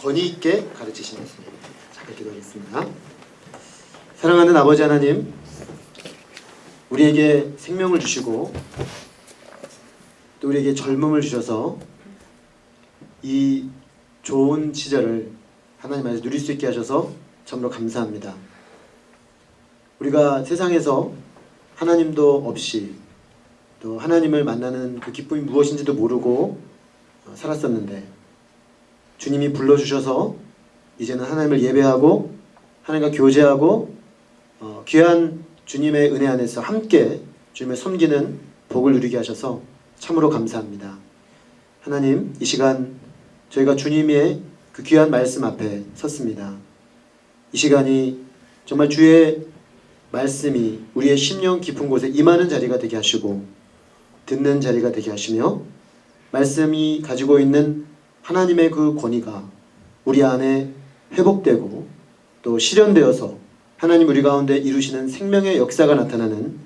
권위 있게 가르치시는 예수님. 잠깐 기도하겠습니다. 사랑하는 아버지 하나님, 우리에게 생명을 주시고 또 우리에게 젊음을 주셔서 이 좋은 시절을 하나님 안에서 누릴 수 있게 하셔서 참으로 감사합니다. 우리가 세상에서 하나님도 없이 또 하나님을 만나는 그 기쁨이 무엇인지도 모르고 살았었는데 주님이 불러주셔서 이제는 하나님을 예배하고 하나님과 교제하고 귀한 주님의 은혜 안에서 함께 주님을 섬기는 복을 누리게 하셔서 참으로 감사합니다. 하나님, 이 시간 저희가 주님의 그 귀한 말씀 앞에 섰습니다. 이 시간이 정말 주의 말씀이 우리의 심령 깊은 곳에 임하는 자리가 되게 하시고 듣는 자리가 되게 하시며 말씀이 가지고 있는 하나님의 그 권위가 우리 안에 회복되고 또 실현되어서 하나님 우리 가운데 이루시는 생명의 역사가 나타나는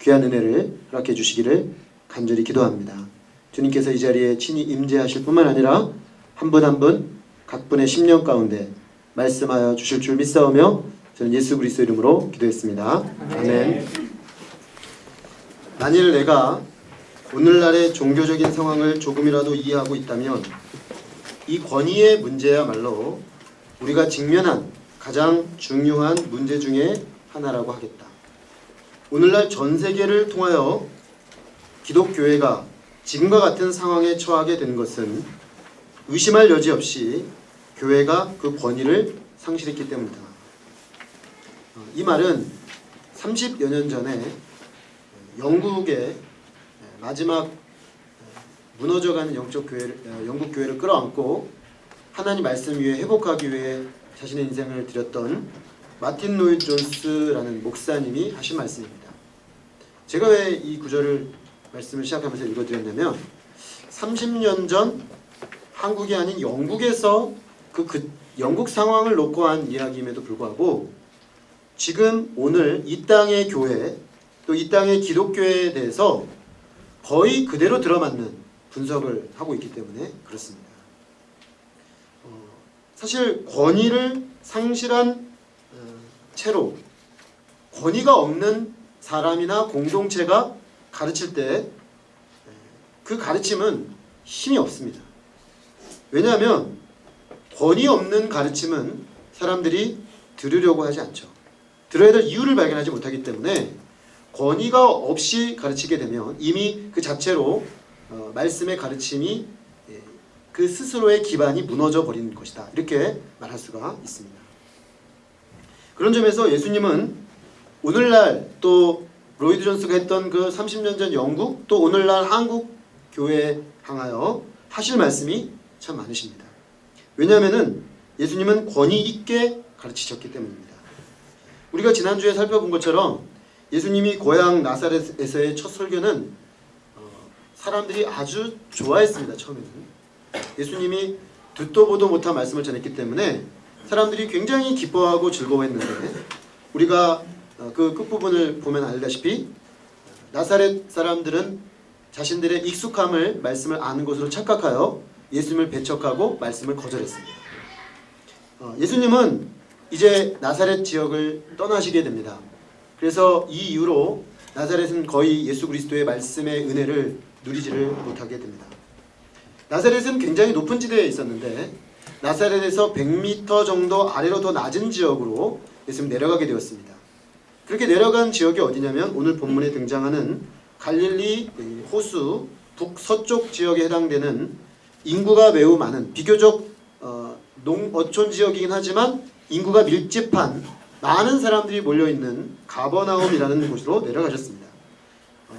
귀한 은혜를 허락해 주시기를 간절히 기도합니다. 주님께서 이 자리에 친히 임재하실 뿐만 아니라 한 분 한 분 각 분의 심령 가운데 말씀하여 주실 줄 믿사오며 저는 예수 그리스도 이름으로 기도했습니다. 아멘. 만일 내가 오늘날의 종교적인 상황을 조금이라도 이해하고 있다면 이 권위의 문제야말로 우리가 직면한 가장 중요한 문제 중에 하나라고 하겠다. 오늘날 전 세계를 통하여 기독교회가 지금과 같은 상황에 처하게 된 것은 의심할 여지 없이 교회가 그 권위를 상실했기 때문이다. 이 말은 30여 년 전에 영국의 마지막 무너져가는 영적 교회를, 영국 교회를 끌어안고 하나님 말씀 위에 회복하기 위해 자신의 인생을 드렸던 마틴 로이드 존스라는 목사님이 하신 말씀입니다. 제가 왜 이 구절을 말씀을 시작하면서 읽어드렸냐면 30년 전 한국이 아닌 영국에서 그 영국 상황을 놓고 한 이야기임에도 불구하고 지금 오늘 이 땅의 교회 또 이 땅의 기독교에 대해서 거의 그대로 들어맞는 분석을 하고 있기 때문에 그렇습니다. 사실 권위를 상실한 채로 권위가 없는 사람이나 공동체가 가르칠 때 그 가르침은 힘이 없습니다. 왜냐하면 권위 없는 가르침은 사람들이 들으려고 하지 않죠. 들어야 될 이유를 발견하지 못하기 때문에 권위가 없이 가르치게 되면 이미 그 자체로 말씀의 가르침이 그 스스로의 기반이 무너져 버리는 것이다. 이렇게 말할 수가 있습니다. 그런 점에서 예수님은 오늘날 또 로이드 존스가 했던 그 30년 전 영국 또 오늘날 한국 교회에 향하여 하실 말씀이 참 많으십니다. 왜냐하면은 예수님은 권위 있게 가르치셨기 때문입니다. 우리가 지난주에 살펴본 것처럼 예수님이 고향 나사렛에서의 첫 설교는 사람들이 아주 좋아했습니다. 처음에는 예수님이 듣도 보도 못한 말씀을 전했기 때문에 사람들이 굉장히 기뻐하고 즐거워했는데 우리가 그 끝부분을 보면 알다시피 나사렛 사람들은 자신들의 익숙함을 말씀을 아는 것으로 착각하여 예수님을 배척하고 말씀을 거절했습니다. 예수님은 이제 나사렛 지역을 떠나시게 됩니다. 그래서 이 이후로 나사렛은 거의 예수 그리스도의 말씀의 은혜를 누리지를 못하게 됩니다. 나사렛은 굉장히 높은 지대에 있었는데 나사렛에서 100m 정도 아래로 더 낮은 지역으로 예수님 내려가게 되었습니다. 그렇게 내려간 지역이 어디냐면 오늘 본문에 등장하는 갈릴리 호수 북서쪽 지역에 해당되는 인구가 매우 많은 비교적 농어촌 지역이긴 하지만 인구가 밀집한 많은 사람들이 몰려있는 가버나움이라는 곳으로 내려가셨습니다.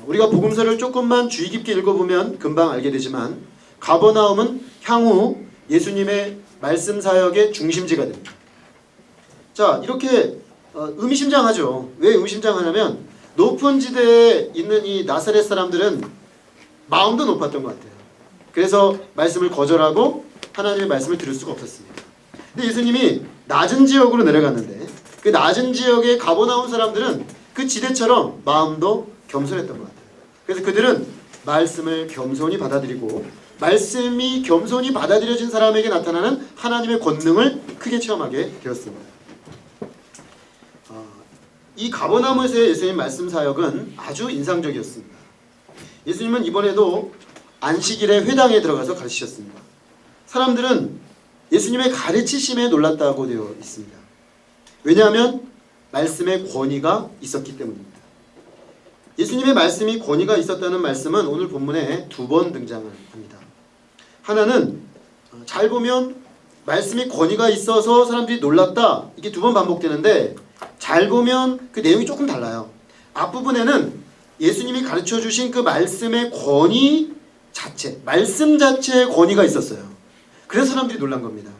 우리가 복음서를 조금만 주의 깊게 읽어보면 금방 알게 되지만 가버나움은 향후 예수님의 말씀 사역의 중심지가 됩니다. 자, 이렇게 의미심장하죠. 왜 의미심장하냐면 높은 지대에 있는 이 나사렛 사람들은 마음도 높았던 것 같아요. 그래서 말씀을 거절하고 하나님의 말씀을 들을 수가 없었습니다. 근데 예수님이 낮은 지역으로 내려갔는데 그 낮은 지역에 가버나움 사람들은 그 지대처럼 마음도 겸손했던 것 같아요. 그래서 그들은 말씀을 겸손히 받아들이고 말씀이 겸손히 받아들여진 사람에게 나타나는 하나님의 권능을 크게 체험하게 되었습니다. 이 가버나움에서의 예수님 말씀 사역은 아주 인상적이었습니다. 예수님은 이번에도 안식일에 회당에 들어가서 가르치셨습니다. 사람들은 예수님의 가르치심에 놀랐다고 되어 있습니다. 왜냐하면 말씀의 권위가 있었기 때문입니다. 예수님의 말씀이 권위가 있었다는 말씀은 오늘 본문에 2번 등장을 합니다. 하나는 잘 보면 말씀이 권위가 있어서 사람들이 놀랐다, 이게 2번 반복되는데 잘 보면 그 내용이 조금 달라요. 앞부분에는 예수님이 가르쳐 주신 그 말씀의 권위 자체, 말씀 자체의 권위가 있었어요. 그래서 사람들이 놀란 겁니다.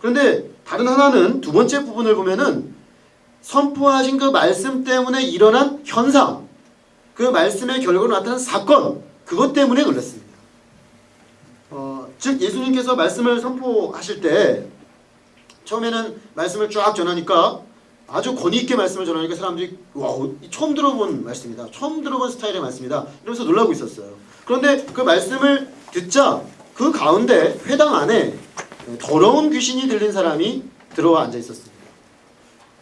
그런데 다른 하나는 두 번째 부분을 보면은 선포하신 그 말씀 때문에 일어난 현상, 그 말씀의 결과로 나타난 사건, 그것 때문에 놀랐습니다. 즉 예수님께서 말씀을 선포하실 때 처음에는 말씀을 쫙 전하니까 아주 권위 있게 말씀을 전하니까 사람들이 와, 처음 들어본 말씀이다, 처음 들어본 스타일의 말씀이다 이러면서 놀라고 있었어요. 그런데 그 말씀을 듣자 그 가운데 회당 안에 더러운 귀신이 들린 사람이 들어와 앉아 있었습니다.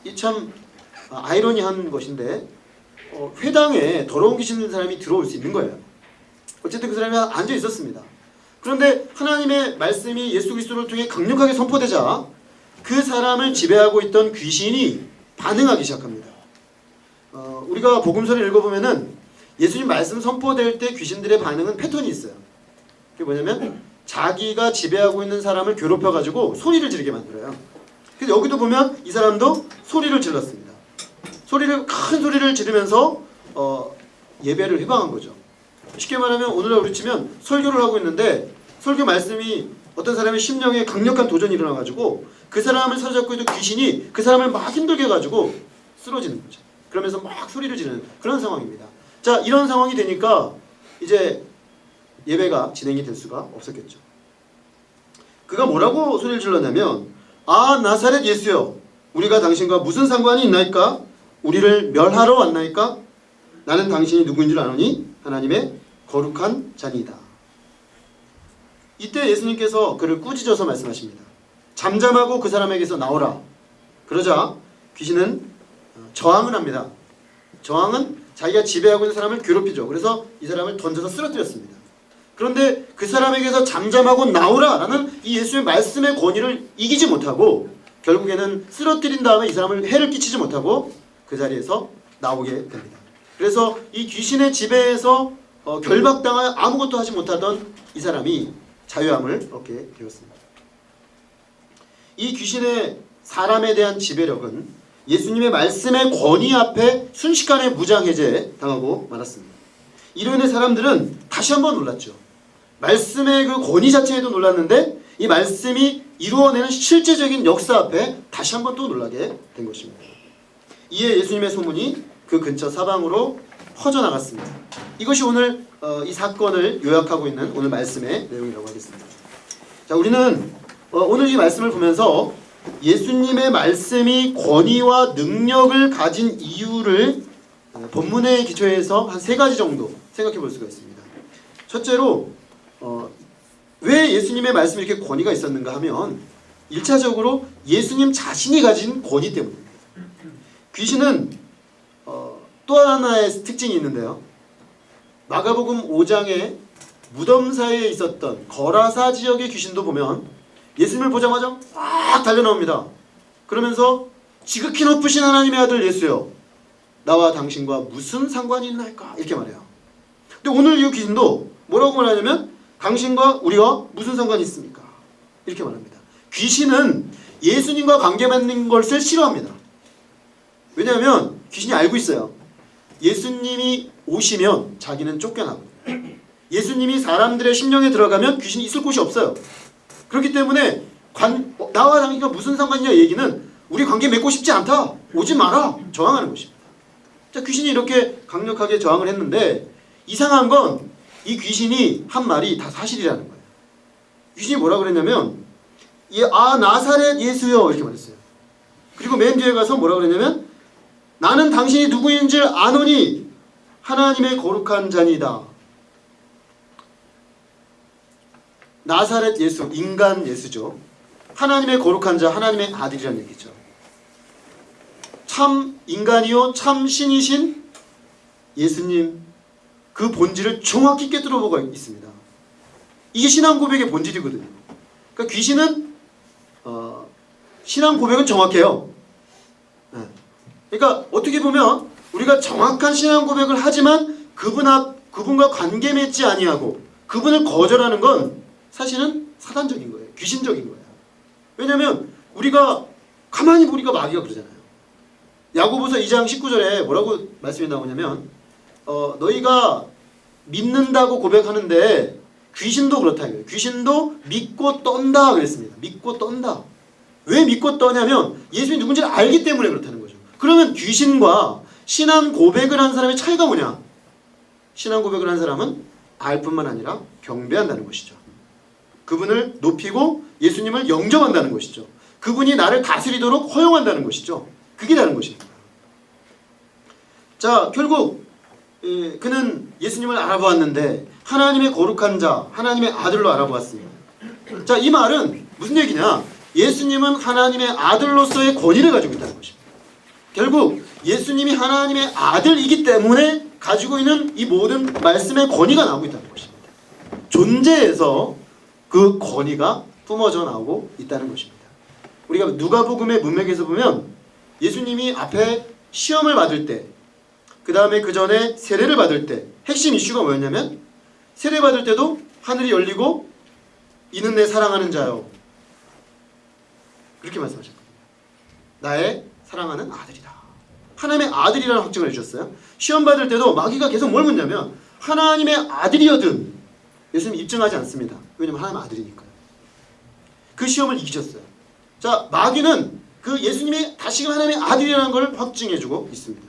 이 참 아이러니한 것인데 회당에 더러운 귀신 들린 사람이 들어올 수 있는 거예요. 어쨌든 그 사람이 앉아 있었습니다. 그런데 하나님의 말씀이 예수 그리스도를 통해 강력하게 선포되자 그 사람을 지배하고 있던 귀신이 반응하기 시작합니다. 우리가 복음서를 읽어보면은 예수님 말씀 선포될 때 귀신들의 반응은 패턴이 있어요. 그게 뭐냐면 자기가 지배하고 있는 사람을 괴롭혀가지고 소리를 지르게 만들어요. 그래서 여기도 보면 이 사람도 소리를 질렀습니다. 큰 소리를 지르면서 예배를 회방한 거죠. 쉽게 말하면 오늘날 우리 치면 설교를 하고 있는데 설교 말씀이 어떤 사람의 심령에 강력한 도전이 일어나가지고 그 사람을 사로잡고 있던 귀신이 그 사람을 막 힘들게 해가지고 쓰러지는 거죠. 그러면서 막 소리를 지르는 그런 상황입니다. 자, 이런 상황이 되니까 이제 예배가 진행이 될 수가 없었겠죠. 그가 뭐라고 소리를 질렀냐면 아 나사렛 예수여, 우리가 당신과 무슨 상관이 있나이까? 우리를 멸하러 왔나이까? 나는 당신이 누구인 줄 아노니 하나님의 거룩한 자니이다. 이때 예수님께서 그를 꾸짖어서 말씀하십니다. 잠잠하고 그 사람에게서 나오라. 그러자 귀신은 저항을 합니다. 저항은 자기가 지배하고 있는 사람을 괴롭히죠. 그래서 이 사람을 던져서 쓰러뜨렸습니다. 그런데 그 사람에게서 잠잠하고 나오라라는 이 예수의 말씀의 권위를 이기지 못하고 결국에는 쓰러뜨린 다음에 이 사람을 해를 끼치지 못하고 그 자리에서 나오게 됩니다. 그래서 이 귀신의 지배에서 결박당하여 아무것도 하지 못하던 이 사람이 자유함을 얻게 되었습니다. 이 귀신의 사람에 대한 지배력은 예수님의 말씀의 권위 앞에 순식간에 무장해제 당하고 말았습니다. 이로 인해 사람들은 다시 한번 놀랐죠. 말씀의 그 권위 자체에도 놀랐는데 이 말씀이 이루어내는 실제적인 역사 앞에 다시 한번 또 놀라게 된 것입니다. 이에 예수님의 소문이 그 근처 사방으로 퍼져나갔습니다. 이것이 오늘 이 사건을 요약하고 있는 오늘 말씀의 내용이라고 하겠습니다. 자, 우리는 오늘 이 말씀을 보면서 예수님의 말씀이 권위와 능력을 가진 이유를 본문의 기초에서 한 3가지 정도 생각해 볼 수가 있습니다. 첫째로 왜 예수님의 말씀이 이렇게 권위가 있었는가 하면 1차적으로 예수님 자신이 가진 권위 때문입니다. 귀신은 또 하나의 특징이 있는데요. 마가복음 5장에 무덤 사이에 있었던 거라사 지역의 귀신도 보면 예수님을 보자마자 막 달려나옵니다. 그러면서 지극히 높으신 하나님의 아들 예수여, 나와 당신과 무슨 상관이 있나이까? 이렇게 말해요. 근데 오늘 이 귀신도 뭐라고 말하냐면 당신과 우리가 무슨 상관이 있습니까? 이렇게 말합니다. 귀신은 예수님과 관계맺는 것을 싫어합니다. 왜냐하면 귀신이 알고 있어요. 예수님이 오시면 자기는 쫓겨나고 예수님이 사람들의 심령에 들어가면 귀신이 있을 곳이 없어요. 그렇기 때문에 나와 당신과 무슨 상관이냐 얘기는 우리 관계 맺고 싶지 않다. 오지 마라. 저항하는 것입니다. 자, 귀신이 이렇게 강력하게 저항을 했는데 이상한 건 이 귀신이 한 말이 다 사실이라는 거예요. 귀신이 뭐라 그랬냐면 아 나사렛 예수여 이렇게 말했어요. 그리고 맨 뒤에 가서 뭐라 그랬냐면 나는 당신이 누구인 줄 아노니 하나님의 거룩한 자니다. 나사렛 예수, 인간 예수죠. 하나님의 거룩한 자, 하나님의 아들이라는 얘기죠. 참 인간이요 참 신이신 예수님, 그 본질을 정확히 꿰뚫어 보고 있습니다. 이게 신앙 고백의 본질이거든요. 그러니까 귀신은 신앙 고백은 정확해요. 네. 그러니까 어떻게 보면 우리가 정확한 신앙 고백을 하지만 그분과 관계 맺지 아니하고 그분을 거절하는 건 사실은 사단적인 거예요. 귀신적인 거예요. 왜냐하면 우리가 가만히 우리가 마귀가 그러잖아요. 야고보서 2장 19절에 뭐라고 말씀이 나오냐면 너희가 믿는다고 고백하는데 귀신도 그렇다 이거예요. 귀신도 믿고 떤다 그랬습니다. 믿고 떤다. 왜 믿고 떠냐면 예수님이 누군지 알기 때문에 그렇다는 거죠. 그러면 귀신과 신앙 고백을 한 사람의 차이가 뭐냐? 신앙 고백을 한 사람은 알 뿐만 아니라 경배한다는 것이죠. 그분을 높이고 예수님을 영접한다는 것이죠. 그분이 나를 다스리도록 허용한다는 것이죠. 그게 다른 것입니다. 자, 결국 그는 예수님을 알아보았는데 하나님의 거룩한 자, 하나님의 아들로 알아보았습니다. 자, 이 말은 무슨 얘기냐? 예수님은 하나님의 아들로서의 권위를 가지고 있다는 것입니다. 결국 예수님이 하나님의 아들이기 때문에 가지고 있는 이 모든 말씀의 권위가 나오고 있다는 것입니다. 존재에서 그 권위가 뿜어져 나오고 있다는 것입니다. 우리가 누가복음의 문맥에서 보면 예수님이 앞에 시험을 받을 때, 그 다음에 그 전에 세례를 받을 때 핵심 이슈가 뭐였냐면 세례 받을 때도 하늘이 열리고 이는 내 사랑하는 자요, 그렇게 말씀하셨거든요. 나의 사랑하는 아들이다. 하나님의 아들이라는 확증을 해주셨어요. 시험 받을 때도 마귀가 계속 뭘 묻냐면 하나님의 아들이여든 예수님 입증하지 않습니다. 왜냐하면 하나님의 아들이니까요. 그 시험을 이기셨어요. 자, 마귀는 그 예수님이 다시금 하나님의 아들이라는 걸 확증해주고 있습니다.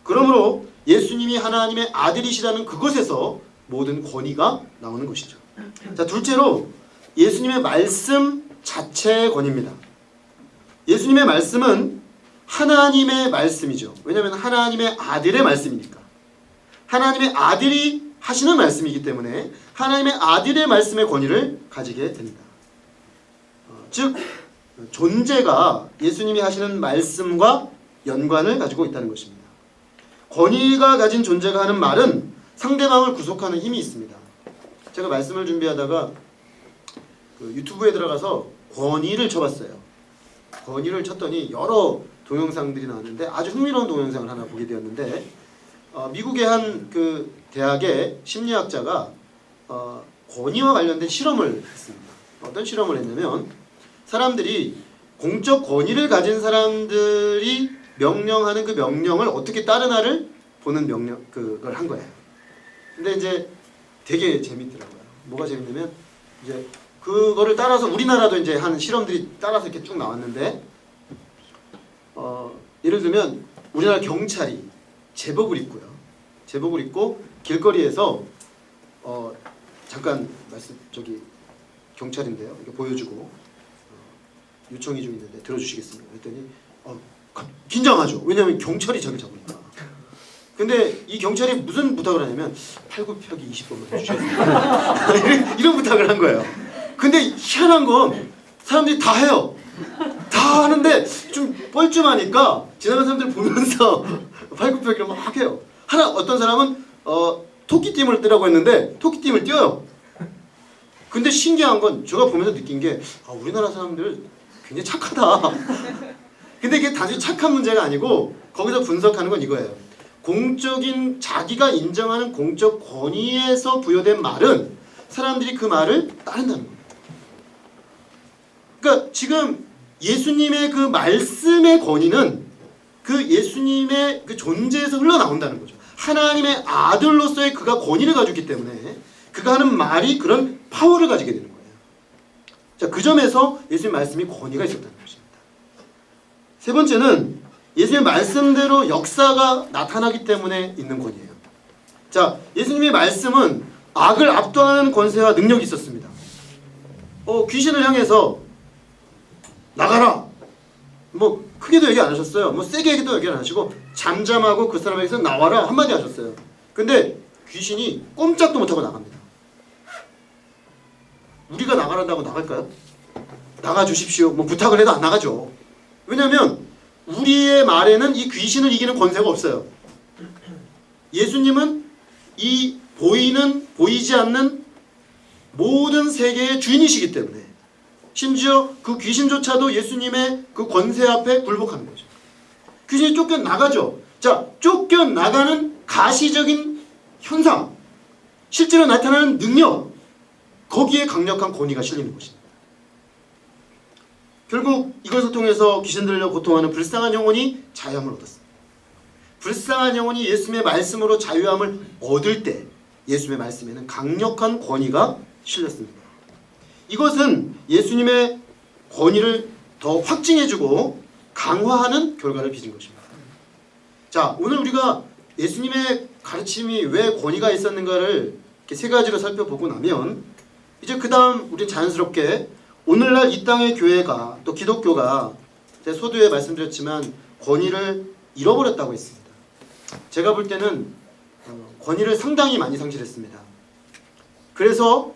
그러므로 예수님이 하나님의 아들이시라는 그것에서 모든 권위가 나오는 것이죠. 자, 둘째로 예수님의 말씀 자체의 권위입니다. 예수님의 말씀은 하나님의 말씀이죠. 왜냐하면 하나님의 아들의 말씀이니까. 하나님의 아들이 하시는 말씀이기 때문에 하나님의 아들의 말씀의 권위를 가지게 됩니다. 즉 존재가 예수님이 하시는 말씀과 연관을 가지고 있다는 것입니다. 권위가 가진 존재가 하는 말은 상대방을 구속하는 힘이 있습니다. 제가 말씀을 준비하다가 유튜브에 들어가서 권위를 쳐봤어요. 권위를 쳤더니 여러 동영상들이 나왔는데 아주 흥미로운 동영상을 하나 보게 되었는데 미국의 한 그 대학의 심리학자가 권위와 관련된 실험을 했습니다. 어떤 실험을 했냐면 사람들이 공적 권위를 가진 사람들이 명령하는 그 명령을 어떻게 따르나를 보는 그걸 한 거예요. 근데 이제 되게 재밌더라고요. 뭐가 재밌냐면 이제 그거를 따라서 우리나라도 이제 한 실험들이 따라서 이렇게 쭉 나왔는데 예를 들면 우리나라 경찰이 제복을 입고요. 제복을 입고 길거리에서 잠깐 경찰인데요. 이렇게 보여주고 요청이 좀 있는데 들어주시겠습니까? 그랬더니 긴장하죠. 왜냐하면 경찰이 자기 잡으니까. 근데 이 경찰이 무슨 부탁을 하냐면 팔굽혀펴기 20번만 해주셔야 이런 부탁을 한 거예요. 근데 희한한 건 사람들이 다 해요. 다 하는데 좀 뻘쭘하니까 지나가는 사람들 보면서 팔굽혀펴기를 막 해요. 어떤 사람은 토끼띠을 뜨라고 했는데 토끼띠을 띄어요. 근데 신기한 건 제가 보면서 느낀 게 우리나라 사람들 굉장히 착하다. 근데 이게 단순히 착한 문제가 아니고 거기서 분석하는 건 이거예요. 공적인 자기가 인정하는 공적 권위에서 부여된 말은 사람들이 그 말을 따른다는 거예요. 그러니까 지금 예수님의 그 말씀의 권위는 그 예수님의 그 존재에서 흘러나온다는 거죠. 하나님의 아들로서의 그가 권위를 가지고 있기 때문에 그가 하는 말이 그런 파워를 가지게 되는 거예요. 자, 그 점에서 예수님 말씀이 권위가 있었다는 것입니다. 세 번째는 예수님의 말씀대로 역사가 나타나기 때문에 있는 권위예요. 자, 예수님의 말씀은 악을 압도하는 권세와 능력이 있었습니다. 귀신을 향해서 나가라! 뭐 크게도 얘기 안 하셨어요. 뭐 세게 얘기도 얘기 안 하시고 잠잠하고 그 사람에게서 나와라 한마디 하셨어요. 근데 귀신이 꼼짝도 못하고 나갑니다. 우리가 나가란다고 나갈까요? 나가주십시오. 뭐 부탁을 해도 안 나가죠. 왜냐하면 우리의 말에는 이 귀신을 이기는 권세가 없어요. 예수님은 이 보이지 않는 모든 세계의 주인이시기 때문에 심지어 그 귀신조차도 예수님의 그 권세 앞에 굴복하는 거죠. 귀신이 쫓겨나가죠. 자, 쫓겨나가는 가시적인 현상, 실제로 나타나는 능력, 거기에 강력한 권위가 실리는 것입니다. 결국 이것을 통해서 귀신들로 고통하는 불쌍한 영혼이 자유함을 얻었습니다. 불쌍한 영혼이 예수님의 말씀으로 자유함을 얻을 때 예수님의 말씀에는 강력한 권위가 실렸습니다. 이것은 예수님의 권위를 더 확증해주고 강화하는 결과를 빚은 것입니다. 자, 오늘 우리가 예수님의 가르침이 왜 권위가 있었는가를 이렇게 세 가지로 살펴보고 나면 이제 그 다음 우리는 자연스럽게 오늘날 이 땅의 교회가 또 기독교가 제가 서두에 말씀드렸지만 권위를 잃어버렸다고 했습니다. 제가 볼 때는 권위를 상당히 많이 상실했습니다. 그래서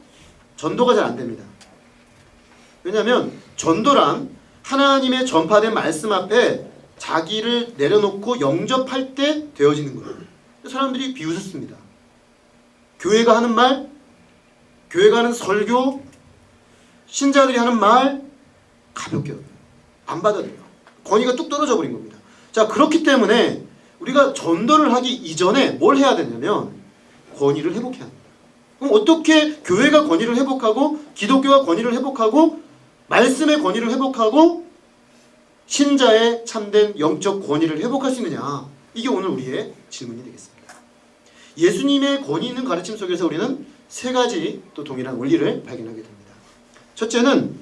전도가 잘 안 됩니다. 왜냐하면 전도란 하나님의 전파된 말씀 앞에 자기를 내려놓고 영접할 때 되어지는 거예요. 사람들이 비웃었습니다. 교회가 하는 말, 교회가 하는 설교, 신자들이 하는 말 가볍게 여겨요. 안 받아들여요. 권위가 뚝 떨어져 버린 겁니다. 자, 그렇기 때문에 우리가 전도를 하기 이전에 뭘 해야 되냐면 권위를 회복해야 합니다. 그럼 어떻게 교회가 권위를 회복하고 기독교가 권위를 회복하고 말씀의 권위를 회복하고 신자의 참된 영적 권위를 회복할 수 있느냐? 이게 오늘 우리의 질문이 되겠습니다. 예수님의 권위 있는 가르침 속에서 우리는 세 가지 또 동일한 원리를 발견하게 됩니다. 첫째는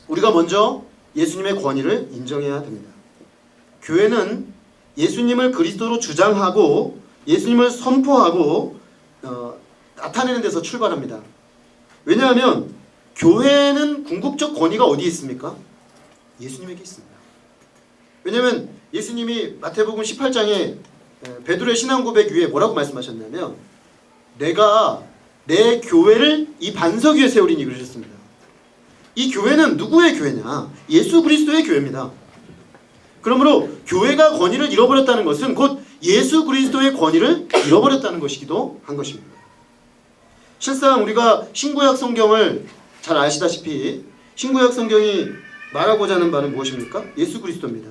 우리가 먼저 예수님의 권위를 인정해야 됩니다. 교회는 예수님을 그리스도로 주장하고 예수님을 선포하고 나타내는 데서 출발합니다. 왜냐하면 교회는 궁극적 권위가 어디에 있습니까? 예수님에게 있습니다. 왜냐하면 예수님이 마태복음 18장에 베드로의 신앙 고백 위에 뭐라고 말씀하셨냐면 내가 내 교회를 이 반석 위에 세우리니 그러셨습니다. 이 교회는 누구의 교회냐? 예수 그리스도의 교회입니다. 그러므로 교회가 권위를 잃어버렸다는 것은 곧 예수 그리스도의 권위를 잃어버렸다는 것이기도 한 것입니다. 실상 우리가 신구약 성경을 잘 아시다시피 신구약 성경이 말하고자 하는 바는 무엇입니까? 예수 그리스도입니다.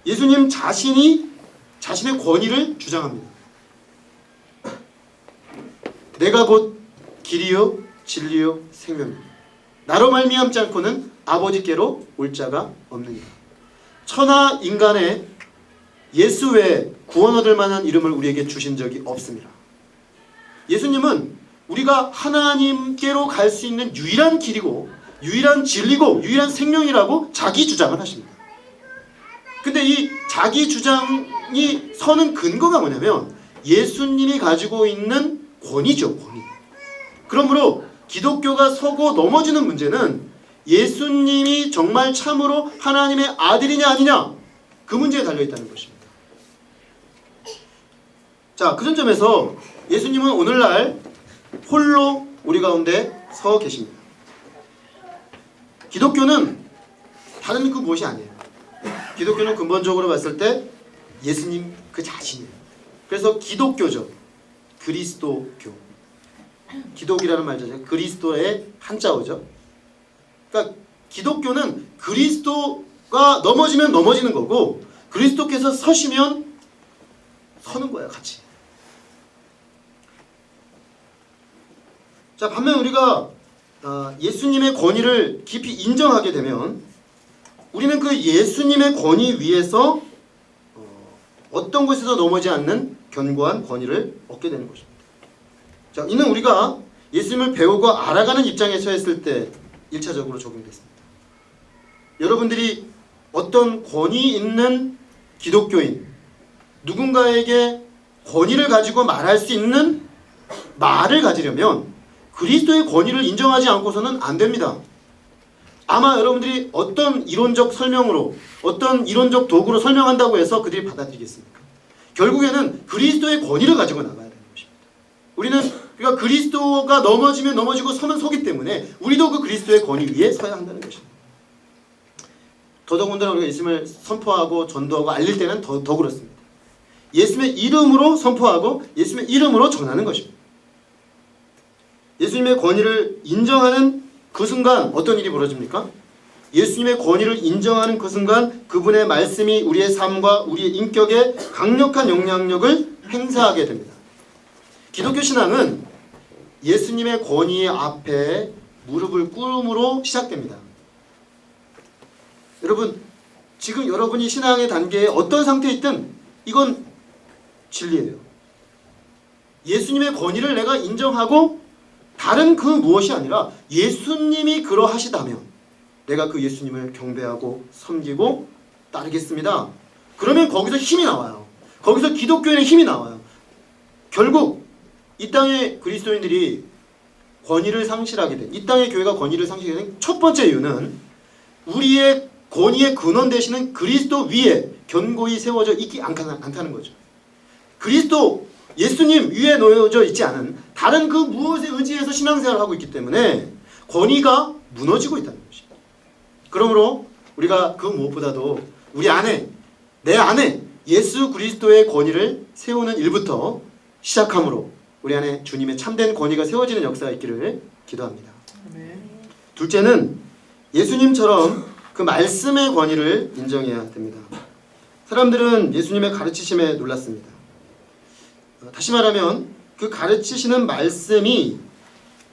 예수님 자신이 자신의 권위를 주장합니다. 내가 곧 길이요 진리요 생명이다. 나로 말미암지 않고는 아버지께로 올 자가 없느니라. 천하 인간의 예수 외에 구원 얻을 만한 이름을 우리에게 주신 적이 없습니다. 예수님은 우리가 하나님께로 갈 수 있는 유일한 길이고 유일한 진리고 유일한 생명이라고 자기 주장을 하십니다. 근데 이 자기 주장이 서는 근거가 뭐냐면 예수님이 가지고 있는 권위죠. 권위. 그러므로 기독교가 서고 넘어지는 문제는 예수님이 정말 참으로 하나님의 아들이냐 아니냐 그 문제에 달려있다는 것입니다. 자, 그런 점에서 예수님은 오늘날 홀로 우리 가운데 서 계십니다. 기독교는 다른 그 무엇이 아니에요. 기독교는 근본적으로 봤을 때 예수님 그 자신이에요. 그래서 기독교죠. 그리스도교. 기독이라는 말 자체가 그리스도의 한자어죠. 그러니까 기독교는 그리스도가 넘어지면 넘어지는 거고 그리스도께서 서시면 서는 거예요. 같이. 자, 반면 우리가 예수님의 권위를 깊이 인정하게 되면 우리는 그 예수님의 권위 위에서 어떤 곳에서 넘어지 않는 견고한 권위를 얻게 되는 것입니다. 자, 이는 우리가 예수님을 배우고 알아가는 입장에 처했을 때 1차적으로 적용됐습니다. 여러분들이 어떤 권위 있는 기독교인, 누군가에게 권위를 가지고 말할 수 있는 말을 가지려면 그리스도의 권위를 인정하지 않고서는 안 됩니다. 아마 여러분들이 어떤 이론적 설명으로 어떤 이론적 도구로 설명한다고 해서 그들이 받아들이겠습니까? 결국에는 그리스도의 권위를 가지고 나가야 되는 것입니다. 우리는 그러니까 그리스도가 넘어지면 넘어지고 서면 서기 때문에 우리도 그 그리스도의 권위 위에 서야 한다는 것입니다. 더더군다나 우리가 예수님을 선포하고 전도하고 알릴 때는 더 그렇습니다. 예수님의 이름으로 선포하고 예수님의 이름으로 전하는 것입니다. 예수님의 권위를 인정하는 그 순간 어떤 일이 벌어집니까? 예수님의 권위를 인정하는 그 순간 그분의 말씀이 우리의 삶과 우리의 인격에 강력한 영향력을 행사하게 됩니다. 기독교 신앙은 예수님의 권위 앞에 무릎을 꿇음으로 시작됩니다. 여러분, 지금 여러분이 신앙의 단계에 어떤 상태에 있든 이건 진리예요. 예수님의 권위를 내가 인정하고 다른 그 무엇이 아니라 예수님이 그러하시다면 내가 그 예수님을 경배하고 섬기고 따르겠습니다. 그러면 거기서 힘이 나와요. 거기서 기독교에는 힘이 나와요. 결국 이 땅의 그리스도인들이 권위를 상실하게 된, 이 땅의 교회가 권위를 상실하게 된 첫 번째 이유는 우리의 권위의 근원 되시는 그리스도 위에 견고히 세워져 있지 않다는 거죠. 그리스도, 예수님 위에 놓여져 있지 않은 다른 그 무엇에 의지해서 신앙생활을 하고 있기 때문에 권위가 무너지고 있다는 것입니다. 그러므로 우리가 그 무엇보다도 우리 안에, 내 안에 예수 그리스도의 권위를 세우는 일부터 시작함으로 우리 안에 주님의 참된 권위가 세워지는 역사가 있기를 기도합니다. 둘째는 예수님처럼 그 말씀의 권위를 인정해야 됩니다. 사람들은 예수님의 가르치심에 놀랐습니다. 다시 말하면 그 가르치시는 말씀이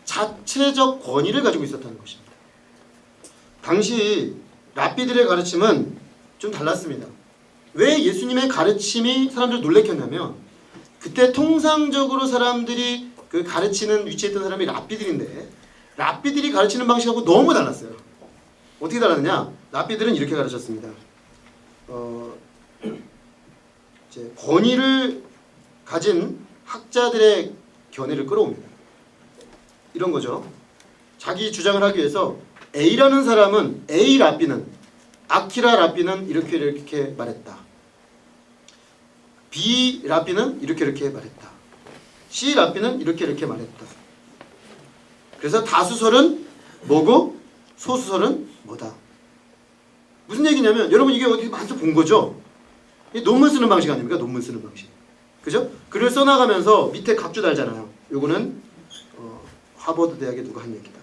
자체적 권위를 가지고 있었다는 것입니다. 당시 랍비들의 가르침은 좀 달랐습니다. 왜 예수님의 가르침이 사람들을 놀래켰냐면 그때 통상적으로 사람들이 그 가르치는 위치에 있던 사람이 랍비들인데 랍비들이 가르치는 방식하고 너무 달랐어요. 어떻게 달랐느냐? 랍비들은 이렇게 가르쳤습니다. 이제 권위를 가진 학자들의 견해를 끌어옵니다. 이런 거죠. 자기 주장을 하기 위해서 A라는 사람은 A 랍비는 아키라 랍비는 이렇게 말했다. B 랍비는 이렇게 말했다. C 랍비는 이렇게 말했다. 그래서 다수설은 뭐고 소수설은 뭐다. 무슨 얘기냐면 여러분 이게 어디 많이 본 거죠? 논문 쓰는 방식 아닙니까? 논문 쓰는 방식. 그죠? 글을 써나가면서 밑에 각주 달잖아요. 요거는 하버드 대학에 누가 한 얘기다.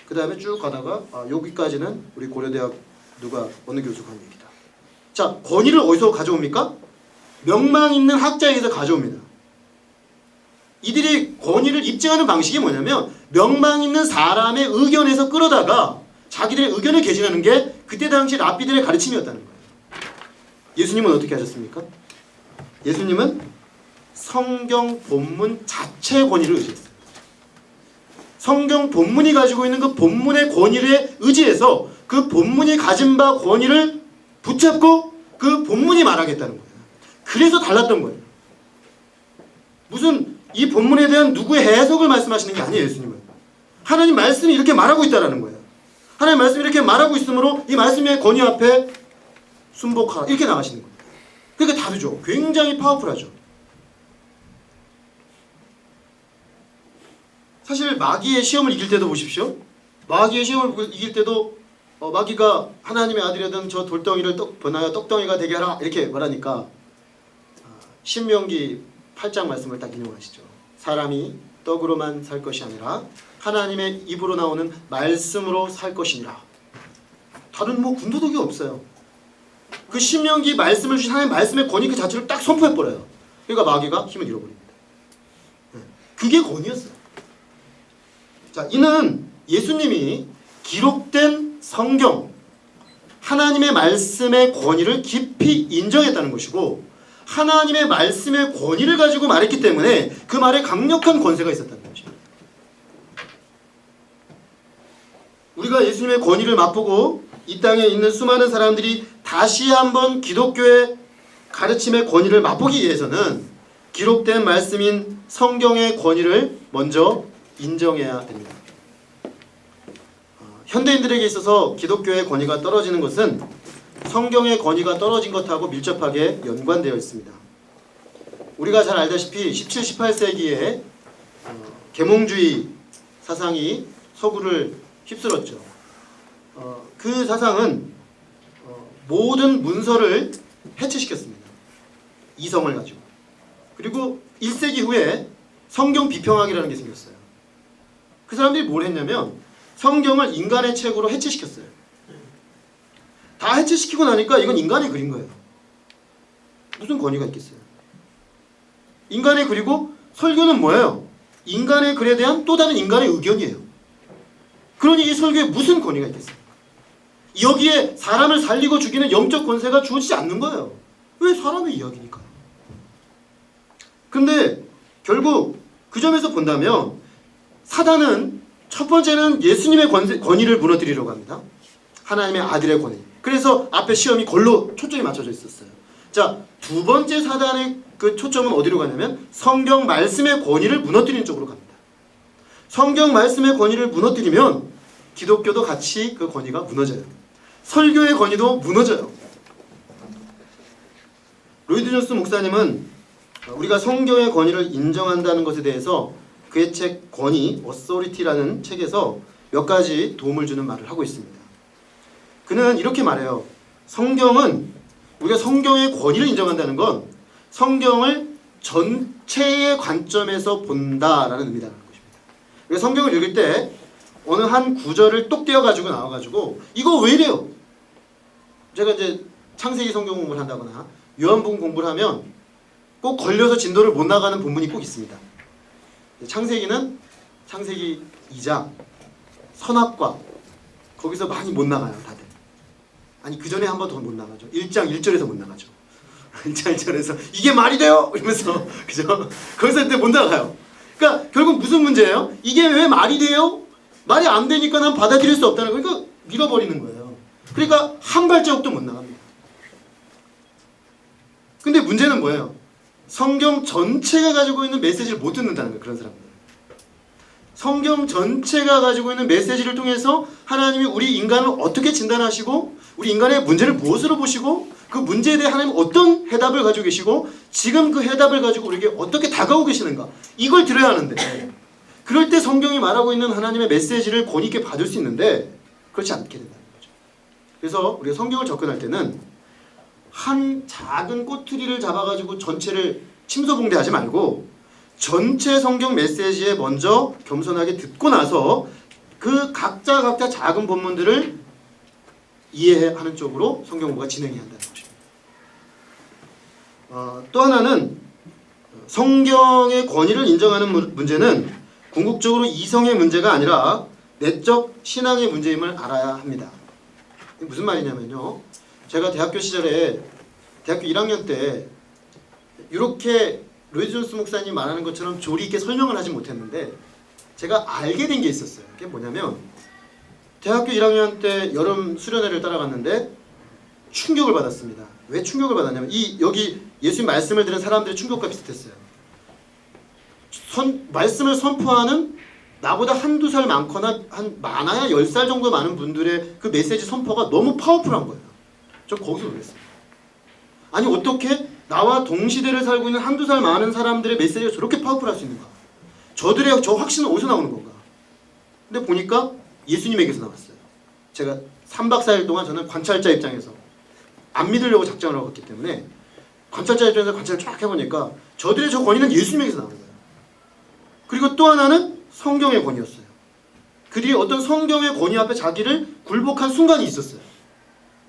그 다음에 쭉 가다가 여기까지는 우리 고려대학 누가 어느 교수가 한 얘기다. 자, 권위를 어디서 가져옵니까? 명망 있는 학자에게서 가져옵니다. 이들이 권위를 입증하는 방식이 뭐냐면 명망 있는 사람의 의견에서 끌어다가 자기들의 의견을 개진하는 게 그때 당시 랍비들의 가르침이었다는 거예요. 예수님은 어떻게 하셨습니까? 예수님은 성경 본문 자체의 권위를 의지했어요. 성경 본문이 가지고 있는 그 본문의 권위를 의지해서 그 본문이 가진 바 권위를 붙잡고 그 본문이 말하겠다는 거예요. 그래서 달랐던 거예요. 무슨 이 본문에 대한 누구의 해석을 말씀하시는 게 아니에요. 예수님은 하나님 말씀이 이렇게 말하고 있다는 거예요. 하나님 말씀이 이렇게 말하고 있으므로 이 말씀의 권위 앞에 순복하라 이렇게 나가시는 거예요. 그러니까 다르죠. 굉장히 파워풀하죠. 사실 마귀의 시험을 이길 때도 보십시오. 마귀의 시험을 이길 때도 마귀가 하나님의 아들이라던 저 돌덩이를 번하여 떡덩이가 되게 하라 이렇게 말하니까 신명기 8장 말씀을 딱 인용하시죠. 사람이 떡으로만 살 것이 아니라 하나님의 입으로 나오는 말씀으로 살 것이니라. 다른 군더더기 없어요. 그 신명기 말씀을 주신 하나님의 말씀의 권위 그 자체를 딱 선포해버려요. 그러니까 마귀가 힘을 잃어버립니다. 그게 권위였어요. 자, 이는 예수님이 기록된 성경 하나님의 말씀의 권위를 깊이 인정했다는 것이고 하나님의 말씀의 권위를 가지고 말했기 때문에 그 말에 강력한 권세가 있었다는 것입니다. 우리가 예수님의 권위를 맛보고 이 땅에 있는 수많은 사람들이 다시 한번 기독교의 가르침의 권위를 맛보기 위해서는 기록된 말씀인 성경의 권위를 먼저 인정해야 됩니다. 현대인들에게 있어서 기독교의 권위가 떨어지는 것은 성경의 권위가 떨어진 것하고 밀접하게 연관되어 있습니다. 우리가 잘 알다시피 17, 18세기에 계몽주의 사상이 서구를 휩쓸었죠. 그 사상은 모든 문서를 해체시켰습니다. 이성을 가지고. 그리고 1세기 후에 성경 비평학이라는 게 생겼어요. 그 사람들이 뭘 했냐면 성경을 인간의 책으로 해체시켰어요. 다 해체시키고 나니까 이건 인간의 글인 거예요. 무슨 권위가 있겠어요. 인간의 글이고 설교는 뭐예요? 인간의 글에 대한 또 다른 인간의 의견이에요. 그러니 이 설교에 무슨 권위가 있겠어요? 여기에 사람을 살리고 죽이는 영적 권세가 주어지지 않는 거예요. 왜? 사람의 이야기니까요. 근데 결국 그 점에서 본다면 사단은 첫 번째는 예수님의 권위를 무너뜨리려고 합니다. 하나님의 아들의 권위. 그래서 앞에 시험이 걸로 초점이 맞춰져 있었어요. 자, 두 번째 사단의 그 초점은 어디로 가냐면 성경 말씀의 권위를 무너뜨리는 쪽으로 갑니다. 성경 말씀의 권위를 무너뜨리면 기독교도 같이 그 권위가 무너져요. 설교의 권위도 무너져요. 로이드 존스 목사님은 우리가 성경의 권위를 인정한다는 것에 대해서 그의 책 권위, 어소리티라는 책에서 몇 가지 도움을 주는 말을 하고 있습니다. 그는 이렇게 말해요. 성경은 우리가 성경의 권위를 인정한다는 건 성경을 전체의 관점에서 본다라는 의미라는 것입니다. 우리가 성경을 읽을 때 어느 한 구절을 똑 떼어가지고 나와가지고 이거 왜 이래요? 제가 이제 창세기 성경 공부를 한다거나 요한복음 공부를 하면 꼭 걸려서 진도를 못 나가는 본문이 꼭 있습니다. 창세기는 창세기 2장 선악과 거기서 많이 못 나가요 다들. 아니 그 전에 한 번 더 못 나가죠. 1장 1절에서 못 나가죠. 1장 1절에서 이게 말이 돼요? 이러면서 그죠? 거기서 그때 못 나가요. 그러니까 결국 무슨 문제예요? 이게 왜 말이 돼요? 말이 안 되니까 난 받아들일 수 없다는 거. 그러니까 밀어버리는 거예요. 그러니까 한 발자국도 못 나갑니다. 근데 문제는 뭐예요? 성경 전체가 가지고 있는 메시지를 못 듣는다는 거예요. 그런 사람들. 성경 전체가 가지고 있는 메시지를 통해서 하나님이 우리 인간을 어떻게 진단하시고 우리 인간의 문제를 무엇으로 보시고 그 문제에 대해 하나님은 어떤 해답을 가지고 계시고 지금 그 해답을 가지고 우리에게 어떻게 다가오고 계시는가 이걸 들어야 하는데 그럴 때 성경이 말하고 있는 하나님의 메시지를 권위 있게 받을 수 있는데 그렇지 않게 된다는 거죠. 그래서 우리가 성경을 접근할 때는 한 작은 꼬투리를 잡아가지고 전체를 침소봉대하지 말고 전체 성경 메시지에 먼저 겸손하게 듣고 나서 그 각자 작은 본문들을 이해하는 쪽으로 성경 공부가 진행해야 한다는 것입니다. 또 하나는 성경의 권위를 인정하는 문제는 궁극적으로 이성의 문제가 아니라 내적 신앙의 문제임을 알아야 합니다. 무슨 말이냐면요. 제가 대학교 시절에 대학교 1학년 때 이렇게 로이드 존스 목사님 말하는 것처럼 조리 있게 설명을 하지 못했는데 제가 알게 된 게 있었어요. 그게 뭐냐면 대학교 1학년 때 여름 수련회를 따라갔는데 충격을 받았습니다. 왜 충격을 받았냐면 여기 예수님 말씀을 들은 사람들의 충격과 비슷했어요. 말씀을 선포하는 나보다 한두 살 많거나 많아야 10살 정도 많은 분들의 그 메시지 선포가 너무 파워풀한 거예요. 저 거기서 놀랐어요. 아니 어떻게 나와 동시대를 살고 있는 한두 살 많은 사람들의 메시지가 저렇게 파워풀할 수 있는가? 저들의 저 확신은 어디서 나오는 건가? 근데 보니까 예수님에게서 나왔어요. 제가 3박 4일 동안 저는 관찰자 입장에서 안 믿으려고 작정을 하고 있기 때문에 관찰자 입장에서 관찰을 쫙 해보니까 저들의 저 권위는 예수님에게서 나오는 거예요. 그리고 또 하나는 성경의 권위였어요. 그들이 어떤 성경의 권위 앞에 자기를 굴복한 순간이 있었어요.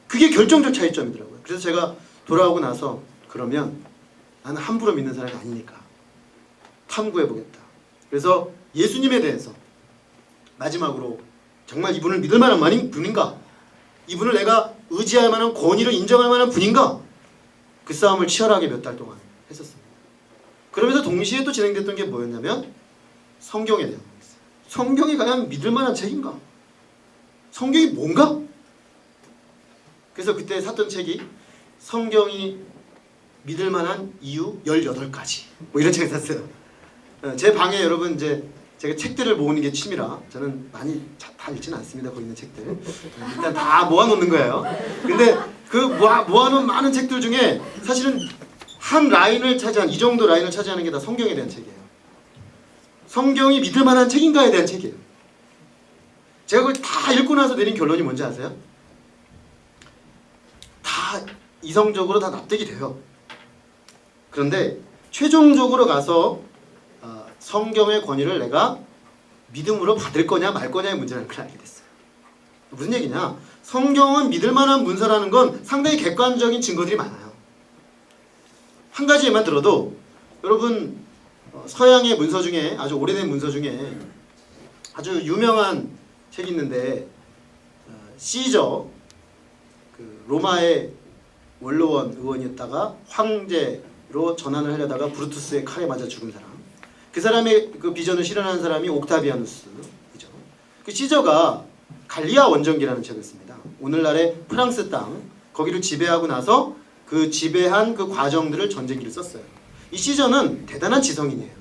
그게 결정적 차이점이더라고요. 그래서 제가 돌아오고 나서 그러면 나는 함부로 믿는 사람이 아니니까 탐구해보겠다. 그래서 예수님에 대해서 마지막으로 정말 이분을 믿을 만한 분인가? 이분을 내가 의지할 만한 권위를 인정할 만한 분인가? 그 싸움을 치열하게 몇 달 동안 했었습니다. 그러면서 동시에 또 진행됐던 게 뭐였냐면 성경에 대한 거였어요. 성경이 과연 믿을 만한 책인가? 성경이 뭔가? 그래서 그때 샀던 책이 성경이 믿을 만한 이유 18가지 뭐 이런 책을 샀어요. 제 방에 여러분 이제 제가 책들을 모으는 게 취미라 저는 많이 다 읽지는 않습니다. 거기 있는 책들 일단 다 모아놓는 거예요. 근데 그 모아놓은 많은 책들 중에 사실은 한 라인을 차지한 이 정도 라인을 차지하는 게 다 성경에 대한 책이에요. 성경이 믿을 만한 책인가에 대한 책이에요. 제가 그걸 다 읽고 나서 내린 결론이 뭔지 아세요? 다 이성적으로 다 납득이 돼요. 그런데 최종적으로 가서 성경의 권위를 내가 믿음으로 받을 거냐 말 거냐의 문제라는 걸 알게 됐어요. 무슨 얘기냐? 성경은 믿을 만한 문서라는 건 상당히 객관적인 증거들이 많아요. 한 가지 예만 들어도 여러분 서양의 문서 중에 아주 오래된 문서 중에 아주 유명한 책이 있는데 시저, 그 로마의 원로원 의원이었다가 황제로 전환을 하려다가 브루투스의 칼에 맞아 죽은 사람. 그 사람의 그 비전을 실현한 사람이 옥타비아누스이죠. 그 시저가 갈리아 원정기라는 책을 씁니다. 오늘날의 프랑스 땅 거기를 지배하고 나서 그 지배한 그 과정들을 전쟁기를 썼어요. 이 시저는 대단한 지성인이에요.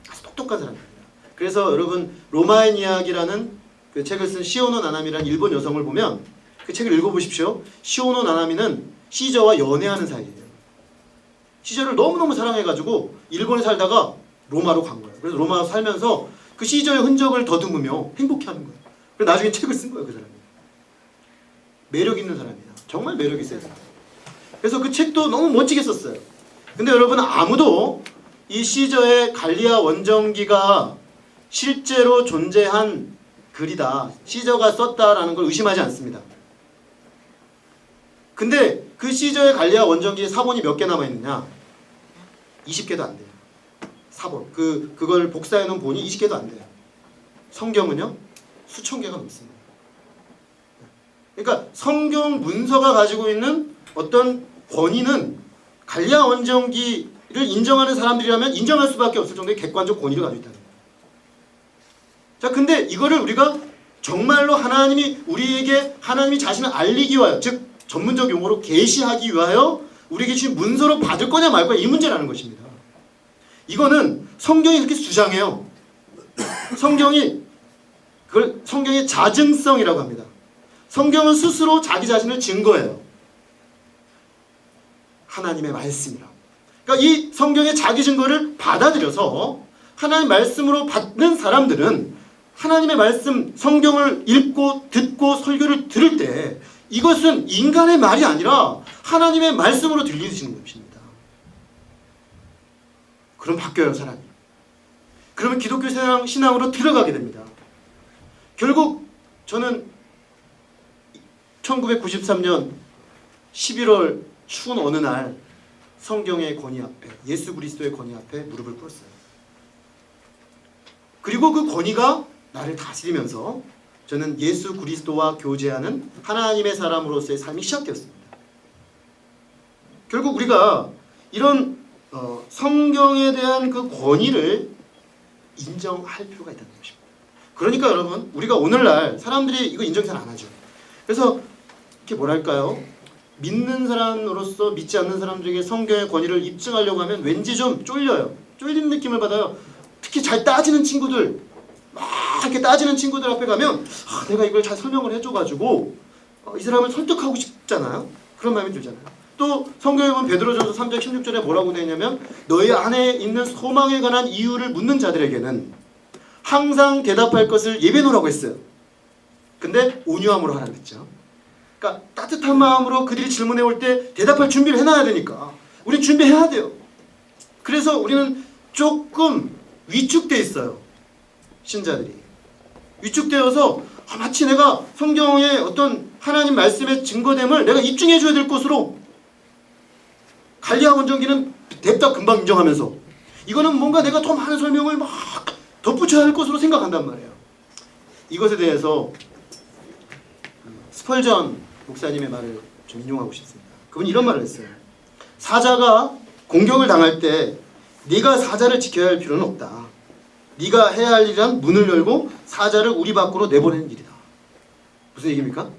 아주 똑똑한 사람입니다. 그래서 여러분 로마인 이야기라는 그 책을 쓴 시오노 나나미라는 일본 여성을 보면 그 책을 읽어보십시오. 시오노 나나미는 시저와 연애하는 사이예요. 시저를 너무너무 사랑해가지고 일본에 살다가 로마로 간 거예요. 그래서 로마로 살면서 그 시저의 흔적을 더듬으며 행복해하는 거예요. 그래서 나중에 책을 쓴 거예요. 그 사람이. 매력 있는 사람이에요. 정말 매력 있어요. 그래서 그 책도 너무 멋지게 썼어요. 근데 여러분 아무도 이 시저의 갈리아 원정기가 실제로 존재한 글이다, 시저가 썼다라는 걸 의심하지 않습니다. 근데 그 시저의 갈리아 원정기의 사본이 몇 개 남아있느냐? 20개도 안 돼요. 사본. 그걸 복사해 놓은 본이 20개도 안 돼요. 성경은요? 수천 개가 넘습니다. 그러니까 성경 문서가 가지고 있는 어떤 권위는 갈리아 원정기를 인정하는 사람들이라면 인정할 수밖에 없을 정도의 객관적 권위를 가지고 있다는 거예요. 자, 근데 이거를 우리가 정말로 하나님이 우리에게 하나님이 자신을 알리기 위하여, 즉 전문적 용어로 계시하기 위하여 우리에게 주신 문서로 받을 거냐 말 거냐 이 문제라는 것입니다. 이거는 성경이 그렇게 주장해요. 그걸 성경의 자증성이라고 합니다. 성경은 스스로 자기 자신을 증거해요. 하나님의 말씀이라고. 그러니까 이 성경의 자기 증거를 받아들여서 하나님의 말씀으로 받는 사람들은 하나님의 말씀, 성경을 읽고 듣고 설교를 들을 때 이것은 인간의 말이 아니라 하나님의 말씀으로 들리시는 것입니다. 그럼 바뀌어요, 사람이. 그러면 기독교 신앙으로 들어가게 됩니다. 결국 저는 1993년 11월 추운 어느 날 성경의 권위 앞에, 예수 그리스도의 권위 앞에 무릎을 꿇었어요. 그리고 그 권위가 나를 다스리면서 저는 예수 그리스도와 교제하는 하나님의 사람으로서의 삶이 시작되었습니다. 결국 우리가 이런 성경에 대한 그 권위를 인정할 필요가 있다는 것입니다. 그러니까 여러분 우리가 오늘날 사람들이 이거 인정 잘 안 하죠. 그래서 이렇게 뭐랄까요? 믿는 사람으로서 믿지 않는 사람들에게 성경의 권위를 입증하려고 하면 왠지 좀 쫄려요. 쫄리는 느낌을 받아요. 특히 잘 따지는 친구들, 막 이렇게 따지는 친구들 앞에 가면 내가 이걸 잘 설명을 해줘가지고 이 사람을 설득하고 싶잖아요. 그런 마음이 들잖아요. 또 성경에 보면 베드로전서 3장 16절에 뭐라고 되어 있냐면 너희 안에 있는 소망에 관한 이유를 묻는 자들에게는 항상 대답할 것을 예비해 놓으라고 했어요. 근데 온유함으로 하라고 했죠. 그러니까 따뜻한 마음으로 그들이 질문해 올 때 대답할 준비를 해놔야 되니까 우린 준비해야 돼요. 그래서 우리는 조금 위축돼 있어요. 신자들이 위축되어서 마치 내가 성경의 어떤 하나님 말씀의 증거됨을 내가 입증해 줘야 될 것으로, 갈리아 원정기는 대답 금방 인정하면서 이거는 뭔가 내가 더 많은 설명을 막 덧붙여야 할 것으로 생각한단 말이에요. 이것에 대해서 스펄전 목사님의 말을 좀 인용하고 싶습니다. 그분이 이런 말을 했어요. 사자가 공격을 당할 때 네가 사자를 지켜야 할 필요는 없다. 네가 해야 할 일이란 문을 열고 사자를 우리 밖으로 내보내는 일이다. 무슨 얘기입니까?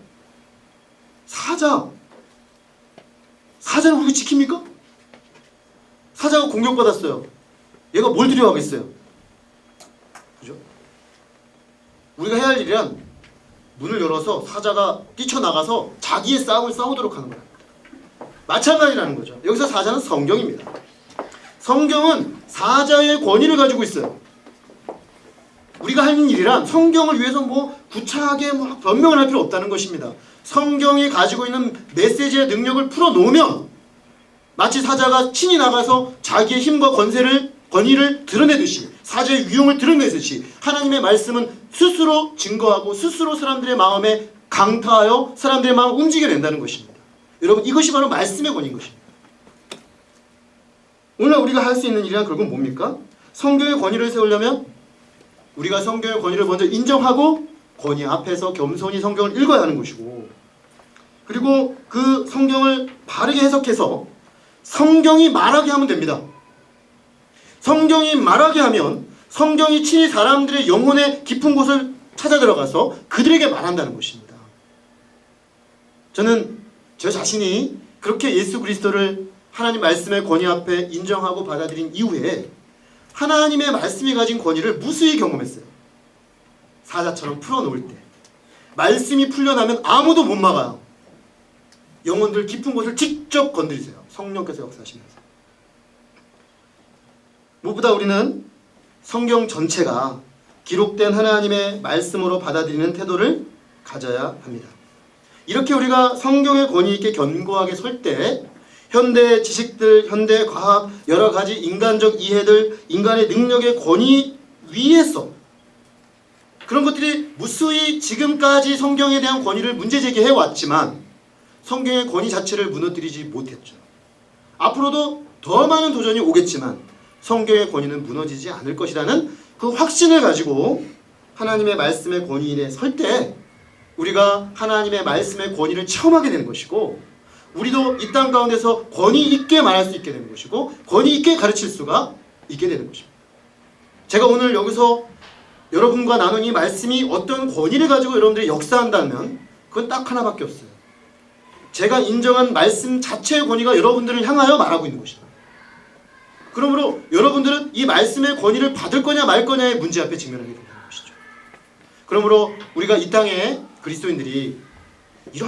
사자는 우리 지킵니까? 사자가 공격받았어요. 얘가 뭘 두려워하겠어요? 그죠? 우리가 해야 할 일이란 문을 열어서 사자가 뛰쳐나가서 자기의 싸움을 싸우도록 하는 거야. 마찬가지라는 거죠. 여기서 사자는 성경입니다. 성경은 사자의 권위를 가지고 있어요. 우리가 하는 일이란 성경을 위해서 뭐 구차하게 뭐 변명을 할 필요 없다는 것입니다. 성경이 가지고 있는 메시지의 능력을 풀어놓으면 마치 사자가 친히 나가서 자기의 힘과 권위를 드러내듯이, 사자의 위용을 드러내듯이 하나님의 말씀은 스스로 증거하고 스스로 사람들의 마음에 강타하여 사람들의 마음을 움직여낸다는 것입니다. 여러분, 이것이 바로 말씀의 권위인 것입니다. 오늘 우리가 할 수 있는 일이란 결국은 뭡니까? 성경의 권위를 세우려면 우리가 성경의 권위를 먼저 인정하고 권위 앞에서 겸손히 성경을 읽어야 하는 것이고, 그리고 그 성경을 바르게 해석해서 성경이 말하게 하면 됩니다. 성경이 말하게 하면 성경이 친히 사람들의 영혼의 깊은 곳을 찾아 들어가서 그들에게 말한다는 것입니다. 저는 저 자신이 그렇게 예수 그리스도를 하나님 말씀의 권위 앞에 인정하고 받아들인 이후에 하나님의 말씀이 가진 권위를 무수히 경험했어요. 사자처럼 풀어놓을 때 말씀이 풀려나면 아무도 못 막아요. 영혼들 깊은 곳을 직접 건드리세요. 성령께서 역사하시면서. 무엇보다 우리는 성경 전체가 기록된 하나님의 말씀으로 받아들이는 태도를 가져야 합니다. 이렇게 우리가 성경의 권위 있게 견고하게 설 때 현대 지식들, 현대 과학, 여러 가지 인간적 이해들, 인간의 능력의 권위 위에서 그런 것들이 무수히 지금까지 성경에 대한 권위를 문제 제기해 왔지만 성경의 권위 자체를 무너뜨리지 못했죠. 앞으로도 더 많은 도전이 오겠지만 성경의 권위는 무너지지 않을 것이라는 그 확신을 가지고 하나님의 말씀의 권위에 설 때 우리가 하나님의 말씀의 권위를 체험하게 되는 것이고, 우리도 이 땅 가운데서 권위 있게 말할 수 있게 되는 것이고 권위 있게 가르칠 수가 있게 되는 것입니다. 제가 오늘 여기서 여러분과 나눈 이 말씀이 어떤 권위를 가지고 여러분들이 역사한다면 그건 딱 하나밖에 없어요. 제가 인정한 말씀 자체의 권위가 여러분들을 향하여 말하고 있는 것이다. 그러므로 여러분들은 이 말씀의 권위를 받을 거냐 말 거냐의 문제 앞에 직면하게 된다는 것이죠. 그러므로 우리가 이 땅에 그리스도인들이 이런